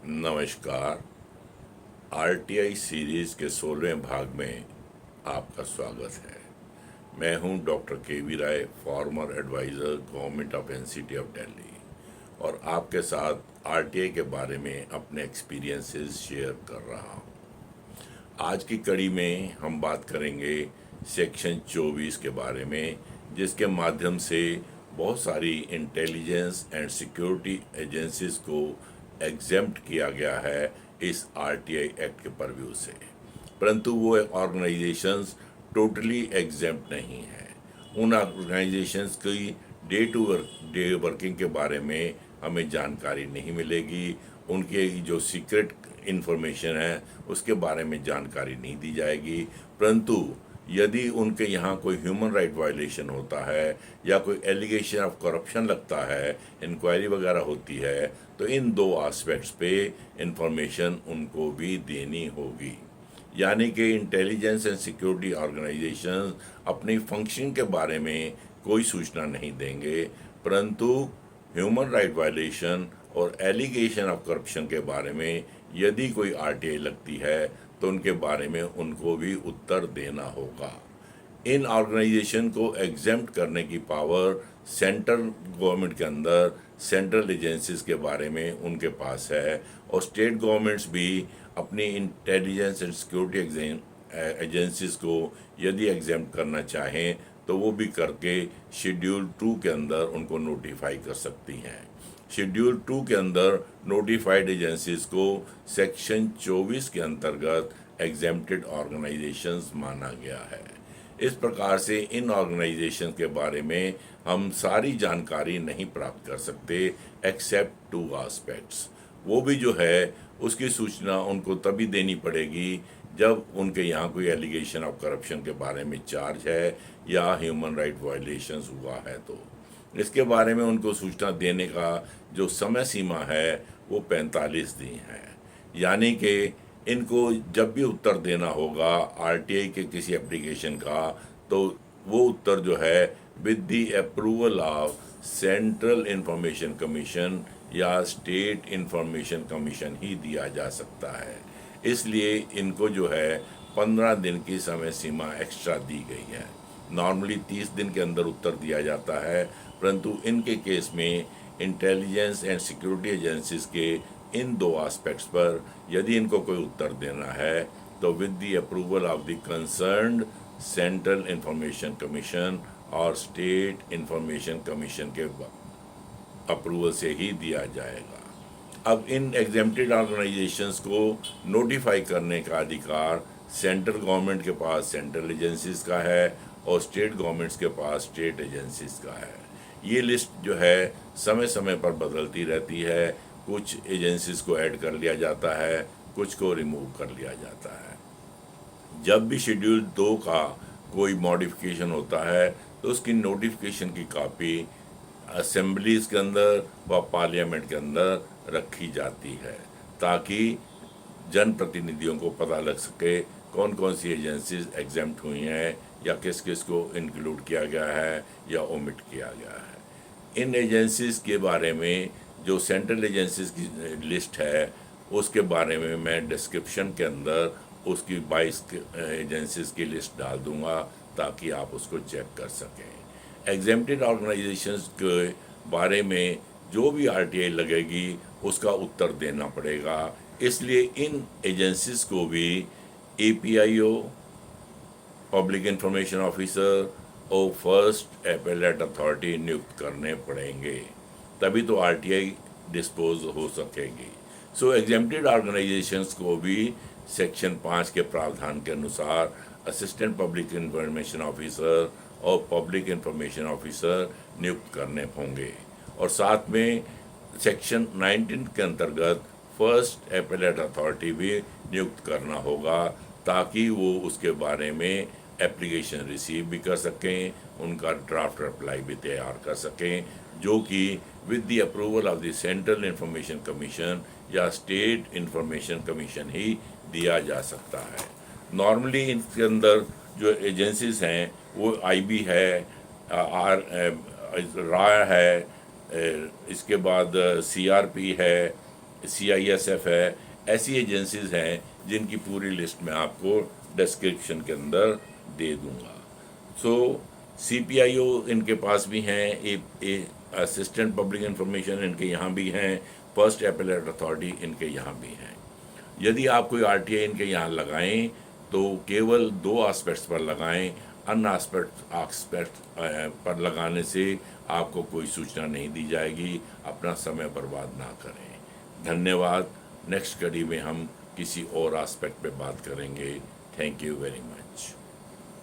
नमस्कार। RTI series के 16वें भाग में आपका स्वागत है। मैं हूं doctor K V Rai, former adviser government of NCT of Delhi, और आपके साथ आरटीआई के बारे में अपने एक्सपीरियंसेस शेयर कर रहा हूं। आज की कड़ी में हम बात करेंगे सेक्शन 24 के बारे में, जिसके माध्यम से बहुत सारी इंटेलिजेंस एंड सिक्योरिटी एजेंसीज को एग्जेम्प्ट किया गया है इस आरटीआई एक्ट के परव्यू से। परंतु वो ऑर्गेनाइजेशंस टोटली एग्जेम्प्ट नहीं है। उन ऑर्गेनाइजेशंस की डे वर्किंग के बारे में हमें जानकारी नहीं मिलेगी। उनके जो सीक्रेट इंफॉर्मेशन है उसके बारे में जानकारी नहीं दी जाएगी। परंतु यदि उनके यहाँ कोई ह्यूमन राइट वायलेशन होता है या कोई एलिगेशन ऑफ करप्शन लगता है, इंक्वायरी वगैरह होती है, तो इन दो एस्पेक्ट्स पे इंफॉर्मेशन उनको भी देनी होगी। यानी कि इंटेलिजेंस एंड सिक्योरिटी ऑर्गेनाइजेशंस अपनी फंक्शन के बारे में कोई सूचना नहीं देंगे, परंतु ह्यूमन राइट वायलेशन और एलिगेशन ऑफ करप्शन के बारे में यदि कोई आरटीआई लगती है तो उनके बारे में उनको भी उत्तर देना होगा। इन ऑर्गेनाइजेशन को एग्जेम्प्ट करने की पावर सेंट्रल गवर्नमेंट के अंदर सेंट्रल एजेंसीज के बारे में उनके पास है, और स्टेट गवर्नमेंट्स भी अपनी इंटेलिजेंस एंड सिक्योरिटी एजेंसीज को यदि एग्जेम्प्ट करना चाहें तो वो भी करके शेड्यूल 2 के अंदर उनको नोटिफाई कर सकती हैं। शेड्यूल 2 के अंदर नोटिफाइड एजेंसीज को सेक्शन 24 के अंतर्गत एग्जेम्प्टेड ऑर्गेनाइजेशंस माना गया है। इस प्रकार से इन ऑर्गेनाइजेशन के बारे में हम सारी जानकारी नहीं प्राप्त कर सकते एक्सेप्ट 2 एस्पेक्ट्स। वो भी जो है उसकी सूचना उनको तभी देनी पड़ेगी जब उनके यहाँ कोई एलिगेशन ऑफ करप्शन के बारे में चार्ज है या ह्यूमन राइट वायलेशंस हुआ है। तो इसके बारे में उनको सूचना देने का जो समय सीमा है वो 45 दिन है। यानी कि इनको जब भी उत्तर देना होगा आरटीआई के किसी एप्लीकेशन का, तो वो उत्तर जो है with the approval of central information commission या स्टेट इंफॉर्मेशन कमीशन ही दिया जा सकता है। इसलिए इनको जो है 15 दिन की समय सीमा एक्स्ट्रा दी गई है। नॉर्मली 30 दिन के अंदर उत्तर दिया जाता है, परंतु इनके केस में इंटेलिजेंस एंड सिक्योरिटी एजेंसीज के इन 2 एस्पेक्ट्स पर यदि इनको कोई उत्तर देना है तो with the approval of the concerned central information commission और स्टेट इंफॉर्मेशन कमीशन के अप्रूवल से ही दिया जाएगा। अब इन एग्जेम्प्टेड ऑर्गेनाइजेशंस को नोटिफाई करने का अधिकार सेंट्रल गवर्नमेंट के पास सेंट्रल एजेंसीज का है और स्टेट गवर्नमेंट्स के पास स्टेट एजेंसीज का है। ये लिस्ट जो है समय समय पर बदलती रहती है। कुछ एजेंसीज को ऐड कर लिया जाता है, कुछ को रिमूव कर लिया जाता है। जब भी शेड्यूल 2 का कोई मॉडिफिकेशन होता है तो उसकी नोटिफिकेशन की कॉपी असेंबलीज के अंदर व पार्लियामेंट के अंदर रखी जाती है, ताकि जनप्रतिनिधियों को पता लग सके कौन कौन सी एजेंसीज एग्जेम्प्ट हुई हैं या किस किस को इंक्लूड किया गया है या ओमिट किया गया है। इन एजेंसीज के बारे में जो सेंट्रल एजेंसीज की लिस्ट है उसके बारे में मैं डिस्क्रिप्शन के अंदर उसकी 22 एजेंसीज की लिस्ट डाल दूंगा ताकि आप उसको चेक कर सकें। एग्जेम्प्टेड ऑर्गेनाइजेशंस के बारे में जो भी आरटीआई लगेगी उसका उत्तर देना पड़ेगा। इसलिए इन एजेंसीज को भी एपीआईओ, पब्लिक इंफॉर्मेशन ऑफिसर और फर्स्ट एपेलेट अथॉरिटी नियुक्त करने पड़ेंगे, तभी तो आरटीआई डिस्पोज हो सकेगी। सो एग्जेम्प्टेड ऑर्गेनाइजेशंस को भी सेक्शन 5 के प्रावधान के अनुसार असिस्टेंट पब्लिक इंफॉर्मेशन ऑफिसर और पब्लिक इंफॉर्मेशन ऑफिसर नियुक्त करने होंगे, और साथ में सेक्शन 19 के अंतर्गत फर्स्ट एपेलेट अथॉरिटी भी नियुक्त करना होगा, ताकि वो उसके बारे में एप्लीकेशन रिसीव भी कर सकें, उनका ड्राफ्ट अप्लाई भी तैयार कर सकें, जो कि with the approval of the central information commission या स्टेट इंफॉर्मेशन कमीशन ही दिया जा सकता है। नॉर्मली इनके अंदर जो एजेंसीज हैं वो आईबी है, राय है, इसके बाद सीआरपी है, CISF है, ऐसी एजेंसीज हैं जिनकी पूरी लिस्ट मैं आपको डिस्क्रिप्शन के अंदर दे दूंगा। सो CPIO इनके पास भी हैं, असिस्टेंट पब्लिक इंफॉर्मेशन इनके यहाँ भी हैं, फर्स्ट एपेलेट अथॉरिटी इनके यहाँ भी हैं। यदि आप कोई RTI इनके यहाँ लगाएं तो केवल 2 एस्पेक्ट्स पर लगाएं, अन्य एस्पेक्ट पर लगाने से आपको कोई सूचना नहीं दी जाएगी। अपना समय बर्बाद ना करें। धन्यवाद। नेक्स्ट कड़ी में हम किसी और एस्पेक्ट पे बात करेंगे। Thank you very much.